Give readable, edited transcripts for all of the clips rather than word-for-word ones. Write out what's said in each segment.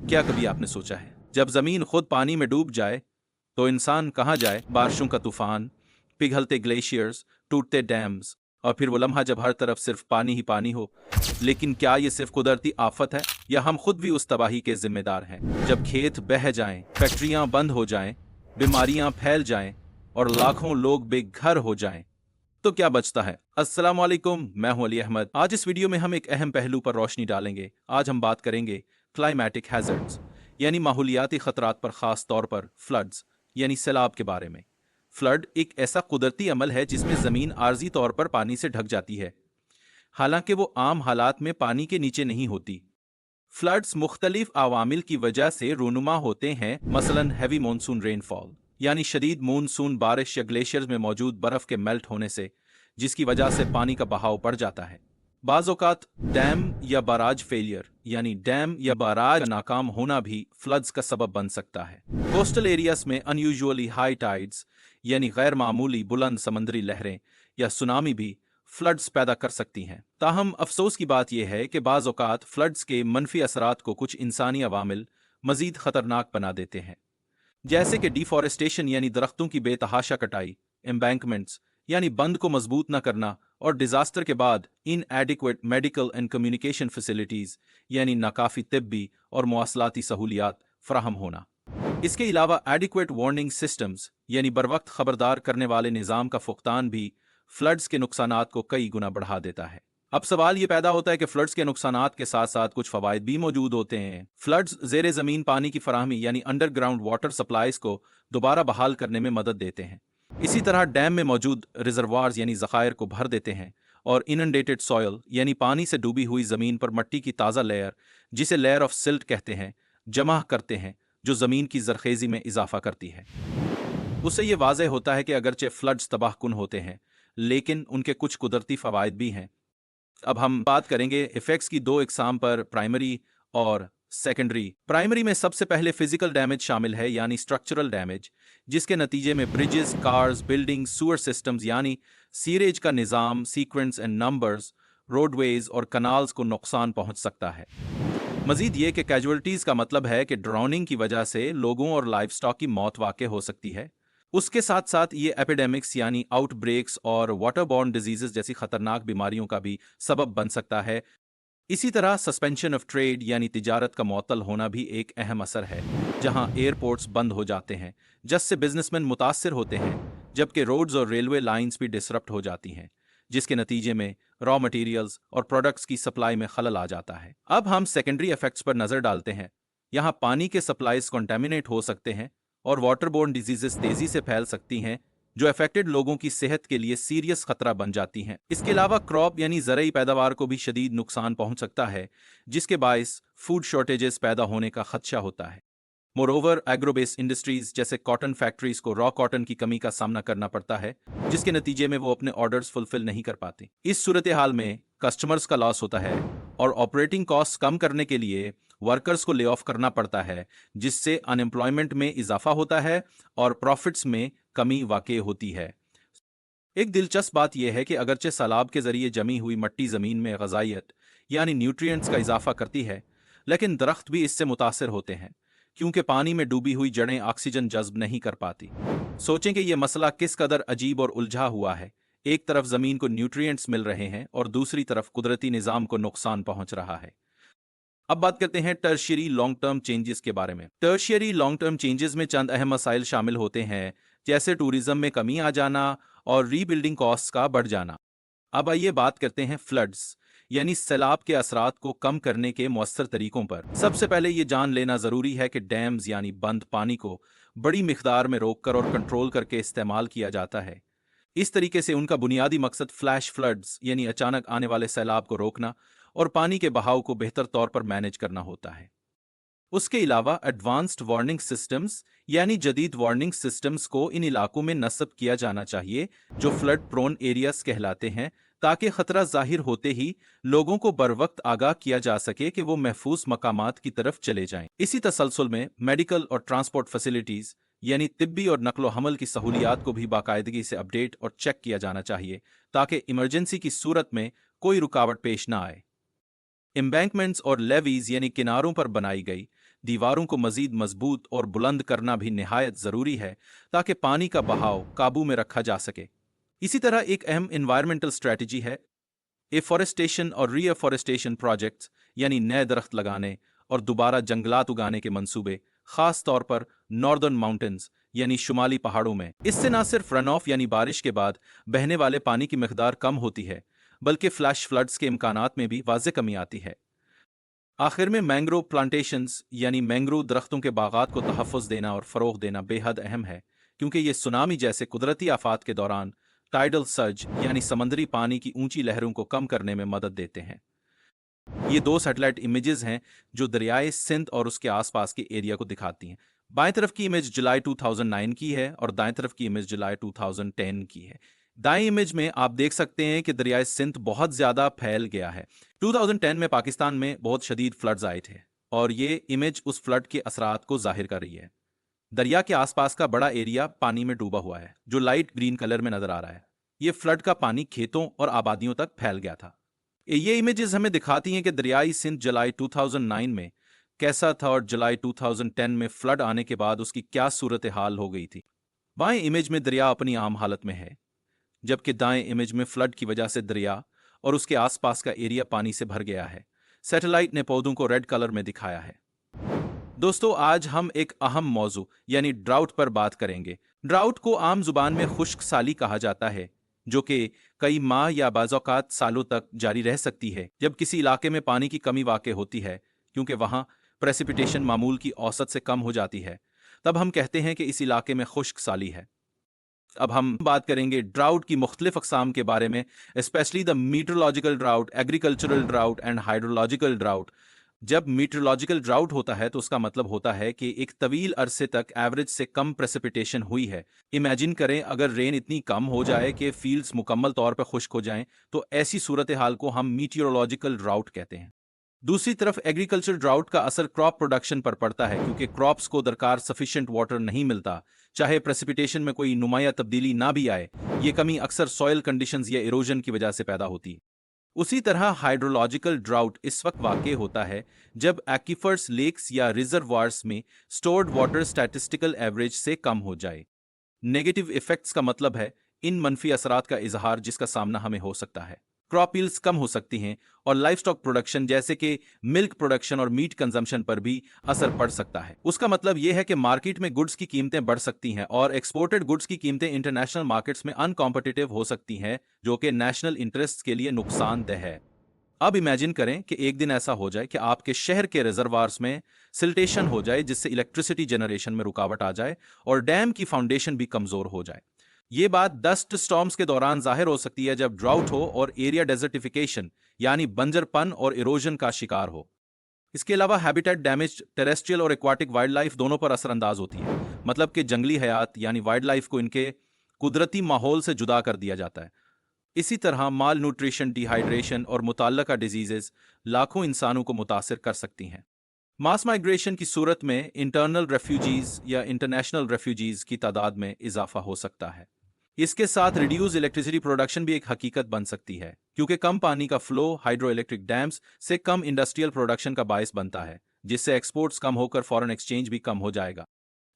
क्या कभी आपने सोचा है जब जमीन खुद पानी में डूब जाए तो इंसान कहाँ जाए? बारिशों का तूफान, पिघलते ग्लेशियर्स, टूटते डैम्स, और फिर वो लम्हा जब हर तरफ सिर्फ पानी ही पानी हो। लेकिन क्या ये सिर्फ कुदरती आफत है या हम खुद भी उस तबाही के जिम्मेदार हैं? जब खेत बह जाएं, फैक्ट्रियां बंद हो जाएं, बीमारियां फैल जाएं और लाखों लोग बेघर हो जाएं, तो क्या बचता है? अस्सलाम वालेकुम, मैं हूं अली अहमद। आज इस वीडियो में हम एक अहम पहलू पर रोशनी डालेंगे। आज हम बात करेंगे क्लाइमेटिक हैजर्ड्स यानी माहौलियाती खतरात पर, खास तौर पर फ्लड्स यानी सैलाब के बारे में। फ्लड एक ऐसा कुदरती अमल है जिसमें जमीन आर्जी तौर पर पानी से ढक जाती है, हालांकि वो आम हालात में पानी के नीचे नहीं होती। फ्लड्स मुख्तलिफ अवामिल की वजह से रूनुमा होते हैं, मसलन हैवी मानसून रेनफॉल यानी शदीद मानसून बारिश या ग्लेशियर्स में मौजूद बर्फ के मेल्ट होने से, जिसकी वजह से पानी का बहाव बढ़ जाता है। बाज़ औक़ात डैम या बाराज फेलियर यानी डैम या बाराज का नाकाम होना भी फ्लड्स का सबब बन सकता है। कोस्टल एरियाज में अनयूजुअली हाई टाइड्स यानी गैर मामूली बुलंद समंदरी लहरें या सुनामी भी फ्लड्स पैदा कर सकती हैं। ताहम अफसोस की बात यह है कि बाज़ औक़ात फ्लड्स के मनफी असरात को कुछ इंसानी अवामिल मज़ीद ख़तरनाक बना देते हैं, जैसे कि डिफॉरेस्टेशन यानी दरख्तों की बेतहाशा कटाई, एम्बैंकमेंट्स यानी बंद को मजबूत न करना, और डिजास्टर के बाद इनएडिक्वेट मेडिकल एंड कम्युनिकेशन फैसिलिटीज यानी नाकाफी तिब्बी और मवासलाती सहूलियात फराहम होना। इसके अलावा एडिक्वेट वार्निंग सिस्टम्स यानी बरवक्त खबरदार करने वाले निज़ाम का फुकतान भी फ्लड्स के नुकसानात को कई गुना बढ़ा देता है। अब सवाल ये पैदा होता है कि फ्लड्स के नुकसानात के साथ साथ कुछ फवायद भी मौजूद होते हैं। फ्लड्स ज़ेरे ज़मीन पानी की फराहमी यानी अंडरग्राउंड वाटर सप्लाईज को दोबारा बहाल करने में मदद देते हैं। इसी तरह डैम में मौजूद रिजर्वार्स यानी ज़खायर को भर देते हैं, और इनंडेटेड सॉयल यानी पानी से डूबी हुई ज़मीन पर मट्टी की ताज़ा लेयर, जिसे लेयर ऑफ सिल्ट कहते हैं, जमा करते हैं, जो ज़मीन की जरखेज़ी में इजाफा करती है। उससे ये वाज़े होता है कि अगरचे फ्लड्स तबाहकुन होते हैं, लेकिन उनके कुछ कुदरती फ़वायद भी हैं। अब हम बात करेंगे इफेक्ट्स की दो इकसाम पर, प्राइमरी और सेकेंडरी। प्राइमरी में सबसे पहले फिजिकल डैमेज शामिल है यानी स्ट्रक्चरल डैमेज, जिसके नतीजे में ब्रिजेस, कार्स, बिल्डिंग्स, सूअर सिस्टम्स यानी सीरेज का निज़ाम, सीक्वेंस एंड नंबर्स, रोडवेज और कनाल्स को नुकसान पहुंच सकता है। मजीद ये कि कैजुअलिटीज़ का मतलब है कि ड्राउनिंग की वजह से लोगों और लाइफ स्टॉक की मौत वाक़ हो सकती है। उसके साथ साथ ये एपिडेमिक्स यानी आउटब्रेक्स और वाटरबॉर्न डिजीजेस जैसी खतरनाक बीमारियों का भी सबब बन सकता है। इसी तरह सस्पेंशन ऑफ ट्रेड यानी तिजारत का मुअत्तल होना भी एक अहम असर है, जहां एयरपोर्ट्स बंद हो जाते हैं, जिससे बिजनेसमैन मुतासिर होते हैं, जबकि रोड्स और रेलवे लाइंस भी डिसरप्ट हो जाती हैं, जिसके नतीजे में रॉ मटेरियल्स और प्रोडक्ट्स की सप्लाई में खलल आ जाता है। अब हम सेकेंडरी इफेक्ट्स पर नजर डालते हैं। यहाँ पानी के सप्लाईज कॉन्टेमिनेट हो सकते हैं और वाटरबोर्न डिजीजेस तेजी से फैल सकती हैं, जो अफेक्टेड लोगों की सेहत के लिए सीरियस खतरा बन जाती हैं। इसके अलावा क्रॉप यानी ज़रई पैदावार को भी शदीद नुकसान पहुंच सकता है, जिसके बायस फूड शॉर्टेजेस पैदा होने का खदशा होता है। मोरोवर एग्रोबेस इंडस्ट्रीज जैसे कॉटन फैक्ट्रीज को रॉ कॉटन की कमी का सामना करना पड़ता है, जिसके नतीजे में वो अपने ऑर्डर्स फुलफिल नहीं कर पाते। इस सूरत हाल में कस्टमर्स का लॉस होता है और ऑपरेटिंग कॉस्ट कम करने के लिए वर्कर्स को ले ऑफ करना पड़ता है, जिससे अनएम्प्लॉयमेंट में इजाफा होता है और प्रॉफिट्स में कमी वाक़ई होती है। एक दिलचस्प बात यह है कि अगरचे सैलाब के जरिए जमी हुई मट्टी ज़मीन में ग़ज़ाइयत यानी न्यूट्रिएंट्स का इजाफा करती है, लेकिन दरख्त भी इससे मुतासिर होते हैं, क्योंकि पानी में डूबी हुई जड़ें ऑक्सीजन जज्ब नहीं कर पाती। सोचें कि यह मसला किस कदर अजीब और उलझा हुआ है। एक तरफ ज़मीन को न्यूट्रिएंट्स मिल रहे हैं और दूसरी तरफ कुदरती निज़ाम को नुकसान पहुंच रहा है। अब बात करते हैं टर्शियरी लॉन्ग टर्म चेंजेस के बारे में। टर्शियरी लॉन्ग टर्म चेंजेस में चंद अहम मसाइल शामिल होते हैं, जैसे टूरिज्म में कमी आ जाना और रीबिल्डिंग कॉस्ट का बढ़ जाना। अब आइए बात करते हैं फ्लड्स यानी सैलाब के असरात को कम करने के मौसर तरीकों पर। सबसे पहले ये जान लेना ज़रूरी है कि डैम्स यानी बंद पानी को बड़ी मिकदार में रोककर और कंट्रोल करके इस्तेमाल किया जाता है। इस तरीके से उनका बुनियादी मकसद फ्लैश फ्लड्स यानी अचानक आने वाले सैलाब को रोकना और पानी के बहाव को बेहतर तौर पर मैनेज करना होता है। उसके अलावा एडवांस्ड वार्निंग सिस्टम्स यानी जदीद वार्निंग सिस्टम्स को इन इलाकों में नस्ब किया जाना चाहिए जो फ्लड प्रोन एरियाज कहलाते हैं, ताकि खतरा जाहिर होते ही लोगों को बरवक्त आगाह किया जा सके कि वो महफूज मकामात की तरफ चले जाएं। इसी तसलसल में मेडिकल और ट्रांसपोर्ट फैसिलिटीज यानी तिब्बी और नकलो हमल की सहूलियात को भी बाकायदगी से अपडेट और चेक किया जाना चाहिए, ताकि इमरजेंसी की सूरत में कोई रुकावट पेश न आए। एम्बैंकमेंट्स और लेवीज यानी किनारों पर बनाई गई दीवारों को मजीद मजबूत और बुलंद करना भी निहायत ज़रूरी है ताकि पानी का बहाव काबू में रखा जा सके। इसी तरह एक अहम एनवायरमेंटल स्ट्रैटेजी है एफॉरेस्टेशन और रीअफॉरेस्टेशन प्रोजेक्ट्स, यानी नए दरख्त लगाने और दोबारा जंगलात उगाने के मंसूबे, खास तौर पर नॉर्दर्न माउंटेन्स यानी शुमाली पहाड़ों में। इससे न सिर्फ रन ऑफ यानी बारिश के बाद बहने वाले पानी की मिकदार कम होती है, बल्कि फ्लैश फ्लड्स के इम्कानात में भी वाज़ेह कमी आती है। आखिर में मैंग्रोव प्लांटेशंस यानी मैंग्रोव दरख्तों के बागात को तहफ़्फ़ुज़ देना और फ़रोग़ देना बेहद अहम है, क्योंकि ये सुनामी जैसे कुदरती आफात के दौरान टाइडल सर्ज यानी समंदरी पानी की ऊंची लहरों को कम करने में मदद देते हैं। ये दो सैटेलाइट इमेजेस हैं जो दरियाए सिंध और उसके आसपास के एरिया को दिखाती हैं। बाएं तरफ की इमेज जुलाई 2009 की है और दाएं तरफ की इमेज जुलाई 2010 की है। दाएं इमेज में आप देख सकते हैं कि दरियाए सिंध बहुत ज़्यादा फैल गया है। 2010 में पाकिस्तान में बहुत शदीद फ्लड्स आए थे और ये इमेज उस फ्लड के असरात को जाहिर कर रही है। दरिया के आसपास का बड़ा एरिया पानी में डूबा हुआ है, जो लाइट ग्रीन कलर में नजर आ रहा है। ये फ्लड का पानी खेतों और आबादियों तक फैल गया था। ये इमेजेस हमें दिखाती हैं कि दरियाई सिंध जुलाई 2009 में कैसा था और जुलाई 2010 में फ्लड आने के बाद उसकी क्या सूरत हाल हो गई थी। बाएं इमेज में दरिया अपनी आम हालत में है, जबकि दाएं इमेज में फ्लड की वजह से दरिया और उसके आसपास का एरिया पानी से भर गया है। सैटेलाइट ने पौधों को रेड कलर में दिखाया है। दोस्तों, आज हम एक अहम मौजू यानी ड्राउट पर बात करेंगे। ड्राउट को आम जुबान में खुश्क साली कहा जाता है, जो कि कई माह या बाज़ौकात सालों तक जारी रह सकती है जब किसी इलाके में पानी की कमी वाक़ होती है, क्योंकि वहाँ प्रेसिपिटेशन मामूल की औसत से कम हो जाती है। तब हम कहते हैं कि इस इलाके में खुश्क साली है। अब हम बात करेंगे ड्राउट की मुख्तलिफ अक़साम के बारे में, specially the meteorological drought, agricultural drought and hydrological drought. जब मीटरोलॉजिकल ड्राउट होता है तो उसका मतलब होता है कि एक तवील अरसे तक एवरेज से कम प्रेसिपिटेशन हुई है। इमेजिन करें अगर रेन इतनी कम हो जाए कि फील्ड्स मुकम्मल तौर पर खुश्क हो जाएं, तो ऐसी सूरत हाल को हम मीटरोलॉजिकल ड्राउट कहते हैं। दूसरी तरफ एग्रीकल्चर ड्राउट का असर क्रॉप प्रोडक्शन पर पड़ता है, क्योंकि क्रॉप्स को दरकार सफिशिएंट वाटर नहीं मिलता, चाहे प्रेसिपिटेशन में कोई नुमाया तब्दीली ना भी आए। ये कमी अक्सर सॉइल कंडीशंस या इरोजन की वजह से पैदा होती है। उसी तरह हाइड्रोलॉजिकल ड्राउट इस वक्त वाक़ होता है जब एक्वीफर्स, लेक्स या रिजर्वायर्स में स्टोर्ड वाटर स्टैटिस्टिकल एवरेज से कम हो जाए। नेगेटिव इफेक्ट्स का मतलब है इन मनफी असरात का इजहार जिसका सामना हमें हो सकता है। क्रॉप यील्ड्स कम हो सकती हैं और लाइफ स्टॉक प्रोडक्शन जैसे कि मिल्क प्रोडक्शन और मीट कंजम्पशन पर भी असर पड़ सकता है। उसका मतलब यह है कि मार्केट में गुड्स की कीमतें बढ़ सकती हैं और एक्सपोर्टेड गुड्स की कीमतें इंटरनेशनल मार्केट्स में अनकॉम्पिटिटिव हो सकती हैं, जो कि नेशनल इंटरेस्ट के लिए नुकसानदेह है। अब इमेजिन करें कि एक दिन ऐसा हो जाए कि आपके शहर के रिजर्वायर्स में सिल्टेशन हो जाए, जिससे इलेक्ट्रिसिटी जनरेशन में रुकावट आ जाए और डैम की फाउंडेशन भी कमजोर हो जाए। ये बात डस्ट स्टॉर्म्स के दौरान जाहिर हो सकती है जब ड्राउट हो और एरिया डेजर्टिफिकेशन यानी बंजरपन और इरोजन का शिकार हो। इसके अलावा हैबिटेट डैमेज टेरेस्ट्रियल और एक्वाटिक वाइल्ड लाइफ दोनों पर असरअंदाज होती है, मतलब कि जंगली हयात यानी वाइल्ड लाइफ को इनके कुदरती माहौल से जुदा कर दिया जाता है। इसी तरह माल न्यूट्रिशन, डिहाइड्रेशन और मुतल्लका डिजीजेस लाखों इंसानों को मुतासिर कर सकती हैं। मास माइग्रेशन की सूरत में इंटरनल रेफ्यूजीज या इंटरनेशनल रेफ्यूजीज की तादाद में इजाफा हो सकता है। इसके साथ रिड्यूस इलेक्ट्रिसिटी प्रोडक्शन भी एक हकीकत बन सकती है, क्योंकि कम पानी का फ्लो हाइड्रो इलेक्ट्रिक डैम्स से कम इंडस्ट्रियल प्रोडक्शन का बायस बनता है, जिससे एक्सपोर्ट्स कम होकर फॉरेन एक्सचेंज भी कम हो जाएगा।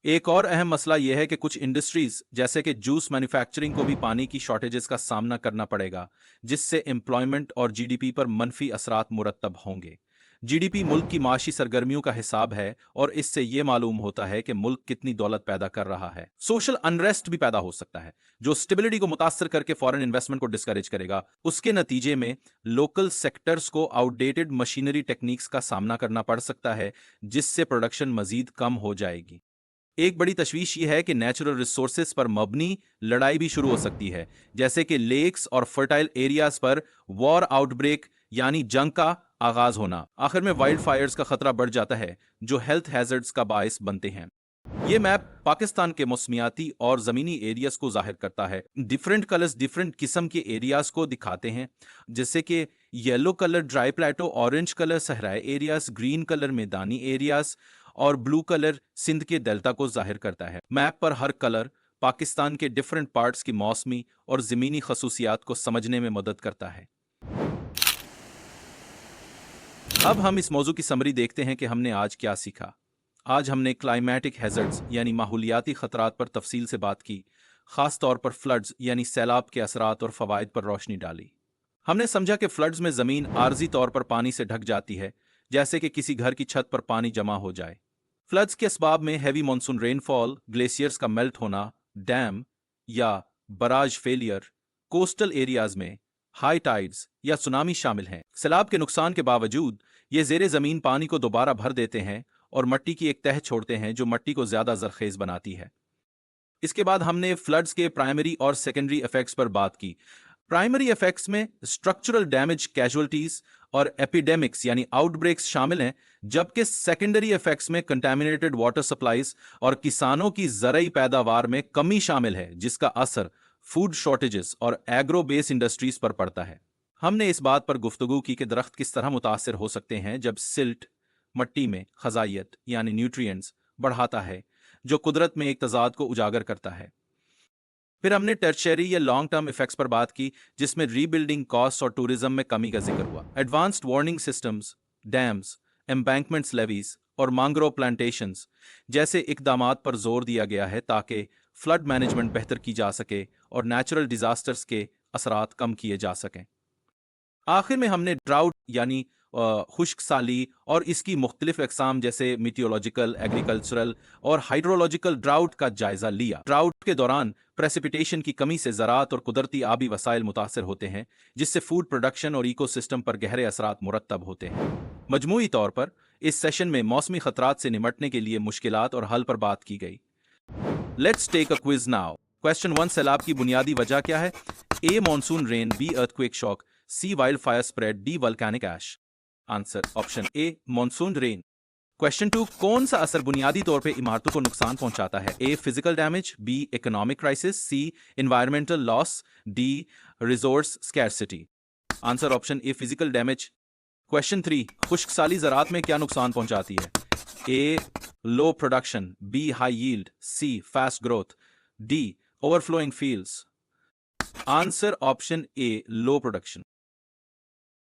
एक और अहम मसला यह है कि कुछ इंडस्ट्रीज जैसे कि जूस मैन्युफैक्चरिंग को भी पानी की शॉर्टेजेस का सामना करना पड़ेगा, जिससे एम्प्लॉयमेंट और जीडीपी पर मनफी असरात मुरतब होंगे। जीडीपी मुल्क की माशी सरगर्मियों का हिसाब है और इससे यह मालूम होता है कि मुल्क कितनी दौलत पैदा कर रहा है। सोशल अनरेस्ट भी पैदा हो सकता है, जो स्टेबिलिटी को मुतासर करके फॉरेन इन्वेस्टमेंट को डिस्करेज करेगा। उसके नतीजे में लोकल सेक्टर्स को आउटडेटेड मशीनरी टेक्निक्स का सामना करना पड़ सकता है, जिससे प्रोडक्शन मजीद कम हो जाएगी। एक बड़ी तशवीश ये है कि नेचुरल रिसोर्सेज पर मबनी लड़ाई भी शुरू हो सकती है, जैसे कि लेक्स और फर्टाइल एरियाज पर वॉर आउटब्रेक यानी जंग का आगाज होना। आखिर में वाइल्ड फायर्स का खतरा बढ़ जाता है, जो हेल्थ हैजर्ड्स का बायस बनते हैं। ये मैप पाकिस्तान के मौसमियाती और ज़मीनी एरियाज को जाहिर करता है। डिफरेंट कलर्स डिफरेंट किस्म के एरियाज को दिखाते हैं, जैसे कि yellow colour dry plateau, orange colour सहराई एरियाज, ग्रीन कलर मैदानी एरियाज और ब्लू कलर सिंध के डेल्टा को जाहिर करता है। मैप पर हर कलर पाकिस्तान के डिफरेंट पार्ट्स की मौसमी और ज़मीनी खसूसियात को समझने में मदद करता है। अब हम इस मौजू की समरी देखते हैं कि हमने आज क्या सीखा। آج ہم نے کلائمیٹک ہیزرڈز یعنی ماحولیاتی خطرات پر تفصیل سے بات کی، خاص طور پر فلڈز یعنی سیلاب کے اثرات اور فوائد پر روشنی ڈالی۔ ہم نے سمجھا کہ فلڈز میں زمین عارضی طور پر پانی سے ڈھک جاتی ہے، جیسے کہ کسی گھر کی چھت پر پانی جمع ہو جائے۔ فلڈز کے اسباب میں ہیوی مانسون رین فال، گلیشیئرز کا میلٹ ہونا، ڈیم یا براج فیلئر، کوسٹل ایریاز میں ہائی ٹائیڈز یا سونامی شامل ہیں۔ سیلاب کے نقصان کے باوجود یہ زیر زمین پانی کو دوبارہ بھر دیتے ہیں اور مٹی کی ایک تہہ چھوڑتے ہیں جو مٹی کو زیادہ زرخیز بناتی ہے۔ اس کے بعد ہم نے فلڈز کے پرائمری اور سیکنڈری ایفیکٹس پر بات کی۔ پرائمری ایفیکٹس میں اسٹرکچرل ڈیمیج، کیجولٹیز اور ایپیڈیمکس یعنی آؤٹ بریکس شامل ہیں، جبکہ سیکنڈری ایفیکٹس میں کنٹامینیٹڈ واٹر سپلائیز اور کسانوں کی زرعی پیداوار میں کمی شامل ہے، جس کا اثر فوڈ شارٹیجز اور ایگرو بیس انڈسٹریز پر پڑتا ہے۔ ہم نے اس بات پر گفتگو کی کہ درخت کس طرح متاثر ہو سکتے ہیں جب سلٹ مٹی میں غذائیت یعنی نیوٹرینٹس بڑھاتا ہے، جو قدرت میں ایک تضاد کو اجاگر کرتا ہے۔ پھر ہم نے ٹرشیری یا لانگ ٹرم ایفیکٹس پر بات کی، جس میں ری بلڈنگ کاسٹ اور ٹورزم میں کمی کا ذکر ہوا۔ Advanced warning systems, dams, embankments levees اور مانگرو پلانٹیشنز جیسے اقدامات پر زور دیا گیا ہے تاکہ فلڈ مینجمنٹ بہتر کی جا سکے اور نیچرل ڈیزاسٹرز کے اثرات کم کیے جا سکیں۔ آخر میں ہم نے ڈراؤٹ یعنی خشک سالی اور اس کی مختلف اقسام جیسے میٹیورولوجیکل، ایگریکلچرل اور ہائیڈرولوجیکل ڈراؤٹ کا جائزہ لیا۔ ڈراؤٹ کے دوران پریسیپیٹیشن کی کمی سے زراعت اور قدرتی آبی وسائل متاثر ہوتے ہیں، جس سے فوڈ پروڈکشن اور ایکو سسٹم پر گہرے اثرات مرتب ہوتے ہیں۔ مجموعی طور پر اس سیشن میں موسمی خطرات سے نمٹنے کے لیے مشکلات اور حل پر بات کی گئی۔ Let's take a quiz now. Question 1، سیلاب کی بنیادی وجہ کیا ہے؟ A monsoon rain, B earthquake shock, C wildfire spread, D volcanic ash. Answer option A monsoon rain. Question 2، کون سا اثر بنیادی طور پہ عمارتوں کو نقصان پہنچاتا ہے؟ A physical damage, B economic crisis, C environmental loss, D resource scarcity. Answer option A physical damage. Question 3، خشک سالی زراعت میں کیا نقصان پہنچاتی ہے؟ A low production, B high yield, C fast growth, D overflowing fields. Answer option A low production.